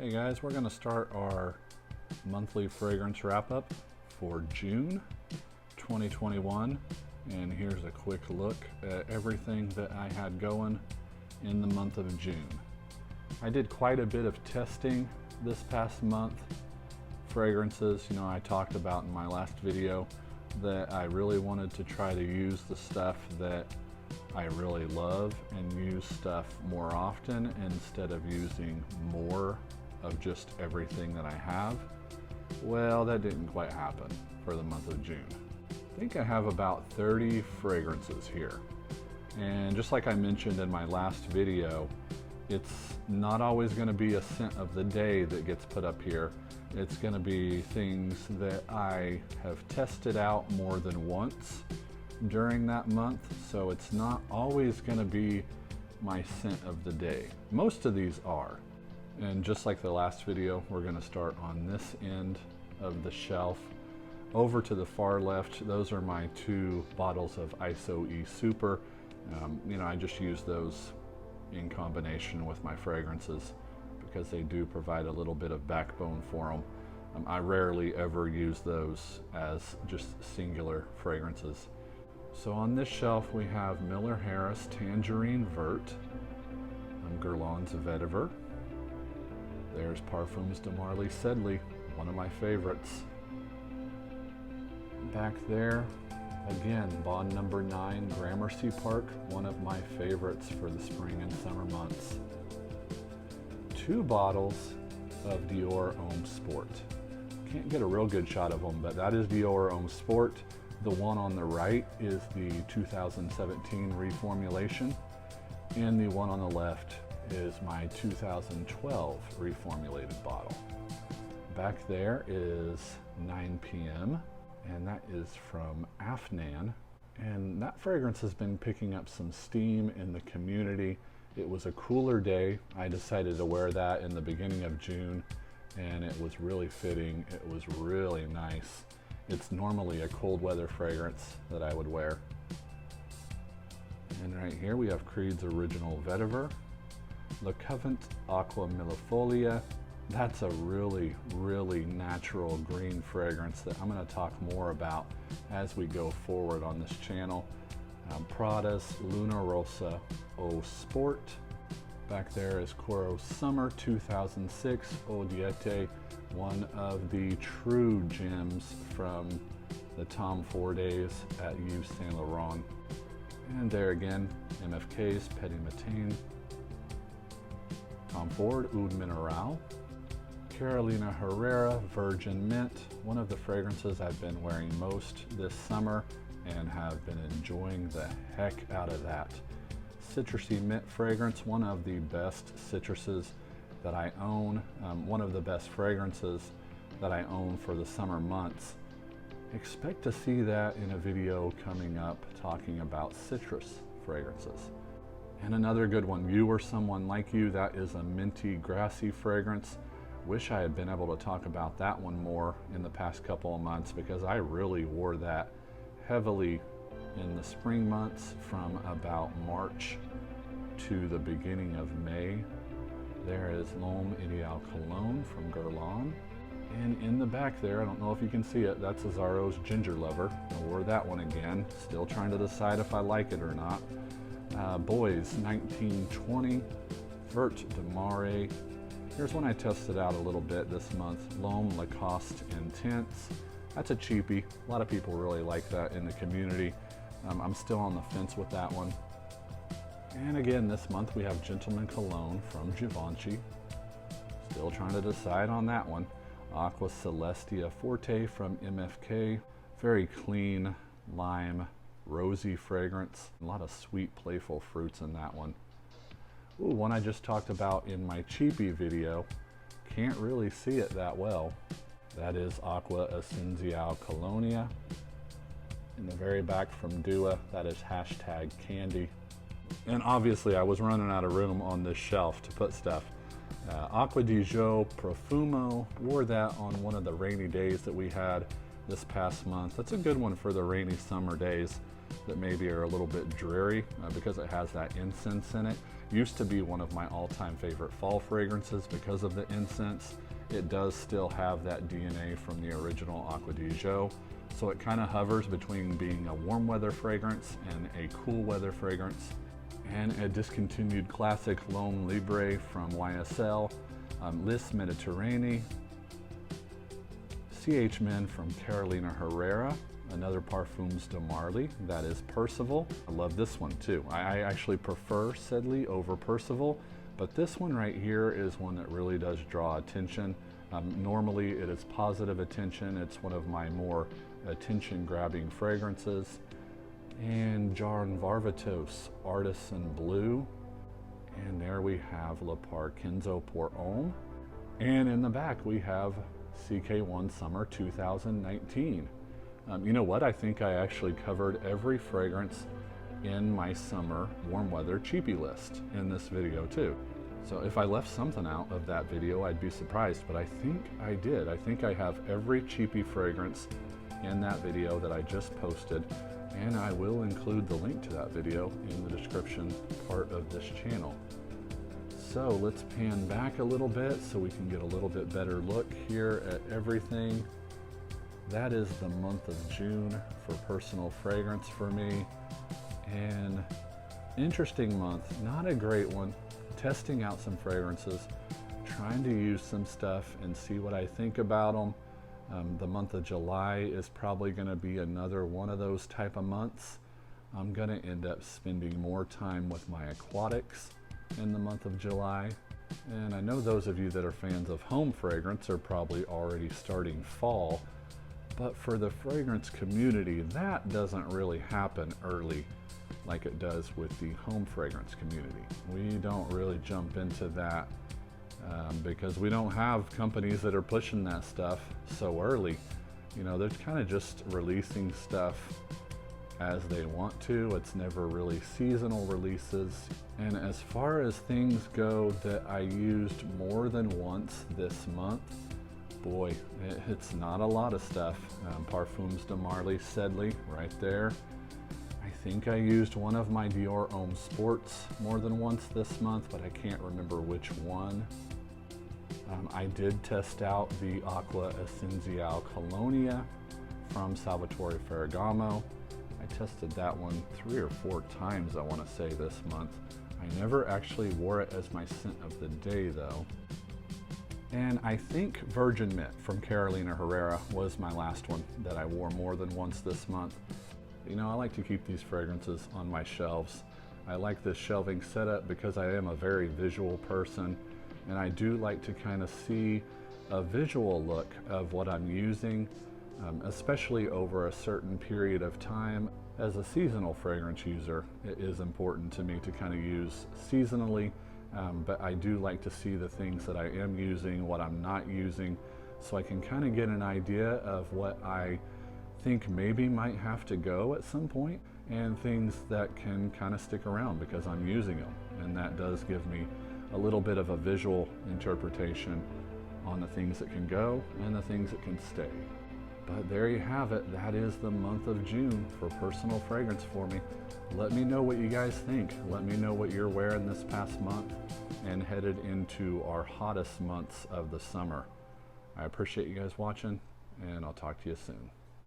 Hey guys, we're going to start our monthly fragrance wrap-up for June 2021, and here's a quick look at everything that I had going in the month of June. I did quite a bit of testing this past month. Fragrances, I talked about in my last video that I really wanted to try to use the stuff that I really love and use stuff more often instead of using more of just everything that I have. Well, that didn't quite happen for the month of June. I think I have about 30 fragrances here. And just like I mentioned in my last video, it's not always going to be a scent of the day that gets put up here. It's going to be things that I have tested out more than once during that month, so it's not always going to be my scent of the day. Most of these are. And just like the last video, we're going to start on this end of the shelf. Over to the far left, those are my 2 bottles of ISO E Super. I just use those in combination with my fragrances because they do provide a little bit of backbone for them. I rarely ever use those as just singular fragrances. So on this shelf we have Miller Harris Tangerine Vert, Guerlain's Vetiver. There's Parfums de Marly Sedley, one of my favorites. Back there, again, Bond number 9, Gramercy Park, one of my favorites for the spring and summer months. 2 bottles of Dior Homme Sport. Can't get a real good shot of them, but that is Dior Homme Sport. The one on the right is the 2017 reformulation, and the one on the left is my 2012 reformulated bottle. Back there is 9 p.m. and that is from Afnan, and that fragrance has been picking up some steam in the community. It was a cooler day. I decided to wear that in the beginning of June, and it was really fitting. It was really nice. It's normally a cold weather fragrance that I would wear. And right here we have Creed's Original Vetiver, Le Covent Aqua Millifolia. That's a really, really natural green fragrance that I'm going to talk more about as we go forward on this channel. Prada's Luna Rossa Eau Sport. Back there is Coro Summer 2006 Eau Diete, one of the true gems from the Tom Ford days at Yves Saint Laurent. And there again, MFK's Petit Matin, Tom Ford Oud Mineral, Carolina Herrera Virgin Mint, one of the fragrances I've been wearing most this summer and have been enjoying the heck out of that. Citrusy mint fragrance, one of the best citruses that I own, one of the best fragrances that I own for the summer months. Expect to see that in a video coming up talking about citrus fragrances. And another good one, You or Someone Like You, that is a minty, grassy fragrance. Wish I had been able to talk about that one more in the past couple of months because I really wore that heavily in the spring months from about March to the beginning of May. There is L'Homme Ideal Cologne from Guerlain. And in the back there, I don't know if you can see it, that's Azzaro's Ginger Lover. I wore that one again, still trying to decide if I like it or not. Boys 1920 Vert de Mare. Here's one I tested out a little bit this month, L'Homme Lacoste Intense. That's a cheapie. A lot of people really like that in the community. I'm still on the fence with that one. And again, this month we have Gentleman Cologne from Givenchy. Still trying to decide on that one. Aqua Celestia Forte from MFK. Very clean, lime, rosy fragrance. A lot of sweet, playful fruits in that one. Ooh, one I just talked about in my Cheapie video. Can't really see it that well. That is Aqua Essenziale Colonia. In the very back from Dua, that is hashtag Candy. And obviously I was running out of room on this shelf to put stuff. Acqua di Gio Profumo, wore that on one of the rainy days that we had this past month. That's a good one for the rainy summer days. that maybe are a little bit dreary because it has that incense in it. Used to be one of my all-time favorite fall fragrances because of the incense. It does still have that DNA from the original Acqua di Gio, so it kind of hovers between being a warm weather fragrance and a cool weather fragrance. And a discontinued classic L'Homme Libre from YSL, Lis Mediterranee, CH Men from Carolina Herrera, another Parfums de Marly, that is Percival. I love this one too. I actually prefer Sedley over Percival, but this one right here is one that really does draw attention. Normally it is positive attention. It's one of my more attention-grabbing fragrances. And Jarn Varvatos, Artisan Blue. And there we have Le Parkinzo pour Homme. And in the back we have CK1 Summer 2019. You know what? I think I actually covered every fragrance in my summer warm weather Cheapie list in this video too. So if I left something out of that video, I'd be surprised, but I think I did. I think I have every Cheapie fragrance in that video that I just posted, and I will include the link to that video in the description part of this channel. So let's pan back a little bit so we can get a little bit better look here at everything. That is the month of June for personal fragrance for me. And interesting month, not a great one. Testing out some fragrances, trying to use some stuff and see what I think about them. The month of July is probably going to be another one of those type of months. I'm going to end up spending more time with my aquatics in the month of July. And I know those of you that are fans of home fragrance are probably already starting fall, but for the fragrance community, that doesn't really happen early like it does with the home fragrance community. We don't really jump into that because we don't have companies that are pushing that stuff so early. You know, they're kind of just releasing stuff as they want to. It's never really seasonal releases. And as far as things go that I used more than once this month, boy, it's not a lot of stuff. Parfums de Marly Sedley right there. I think I used one of my Dior Homme Sports more than once this month, but I can't remember which one. I did test out the Acqua Essenziale Colonia from Salvatore Ferragamo. I tested that one 3 or 4 times, I want to say, this month. I never actually wore it as my scent of the day though. And I think Virgin Mint from Carolina Herrera was my last one that I wore more than once this month. You know, I like to keep these fragrances on my shelves. I like this shelving setup because I am a very visual person, and I do like to kind of see a visual look of what I'm using, especially over a certain period of time. As a seasonal fragrance user, it is important to me to kind of use seasonally, but I do like to see the things that I am using, what I'm not using, so I can kind of get an idea of what I think maybe might have to go at some point, and things that can kind of stick around because I'm using them. And that does give me a little bit of a visual interpretation on the things that can go and the things that can stay. But there you have it. That is the month of June for personal fragrance for me. Let me know what you guys think. Let me know what you're wearing this past month and headed into our hottest months of the summer. I appreciate you guys watching, and I'll talk to you soon.